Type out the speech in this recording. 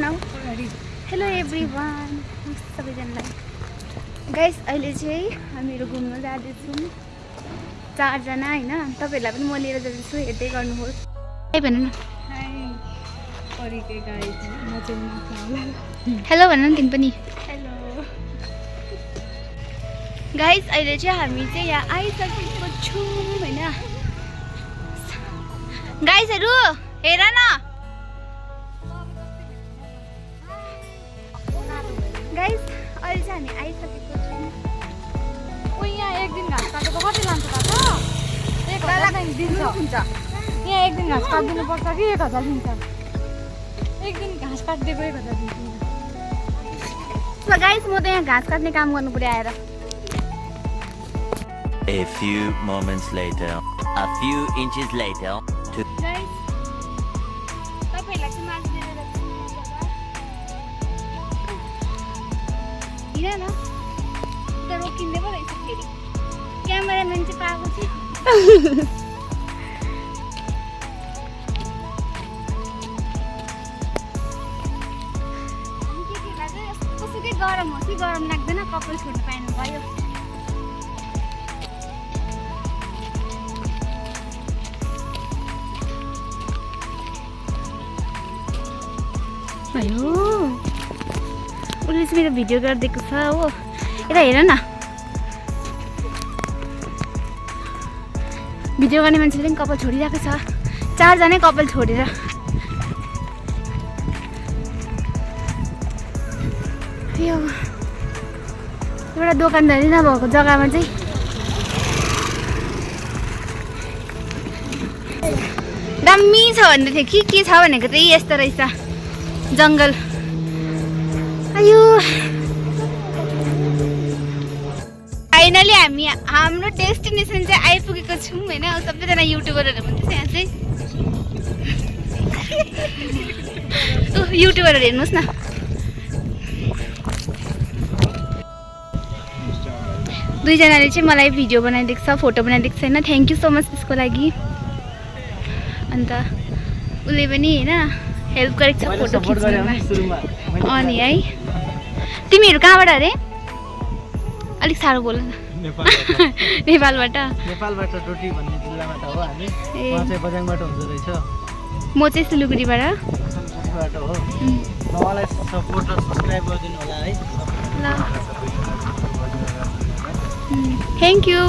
Now hello everyone सबैजनालाई guys अहिले चाहिँ हामीहरू घुम्न जाँदैछौँ 4 जना हैन तपाईहरुलाई पनि म लिएर जाँदैछु हेर्दै गर्नुहोस् है भन्नु न हेलो भन्नु न तिमी पनि हेलो गाइस अहिले चाहिँ हामी चाहिँ यहाँ आइसकेको छौँ हैन गाइसहरु हेर न गाइस अहिले चाहिँ हामी आइसकेको छौँ ओ यहाँ एक दिन घाँस काटेको कति लान्छ दादा 1000 दिन्छ हुन्छ यहाँ एक दिन घाँस काट्दिनु पर्छ कि 1000 दिन्छ एक दिन घाँस काट्दिएको 1000 दिन्छ ल गाइस म त यहाँ घाँस काट्ने काम गर्नु पर्यो आएर A few moments later, a few inches later. Guys तपाईहरुलाई चाहिँ माथि लिएर जान्छु हिँड न त रोकिँदै पो रहेछ फेरि क्यामेराम्यान चाहिँ पाएको थियो कसुकै गरम होस् कि गरम लाग्दैन कपाल छोड्नु पाएन भयो भयो उसले चाहिँ मेरो भिडियो गरिदिएको छ हो यता हेर न भिडियो गर्ने मान्छेले पनि कपाल छोडिरहेको छ 4 जनै कपाल छोडेर यो एउटा दोकानदारी नभएको जग्गामा चाहिँ दामी छ भन्दै थियो के छ भनेको चाहिँ यस्तो रहेछ जङ्गल आयो फाइनली हामी हाम्रो डेस्टिनेसन चाहिँ आइपुगेको छौँ हैन सबैजना युट्युबरहरु भन्छ यहाँ चाहिँ युट्युबरहरु हेर्नुस् न दुईजनाले चाहिँ मलाई भिडियो बनाइदिएको छ फोटो बनाइदिएको छ हैन थ्यांक यू सो मच त्यसको लागि अन्त उले पनि हैन हेल्प गरेको छ फोटो खिच्नमा अनि है तिमीहरु कहाँबाट अरे अलिक सारो बोल न नेपालबाट डोटी भन्ने जिल्लाबाट हो हामी म चाहिँ बजाङबाट हुँदै रहेछ म चाहिँ सिलगढीबाट हो मलाई सपोर्ट र सब्स्क्राइब गरिदिनु होला है ल थ्यांक यू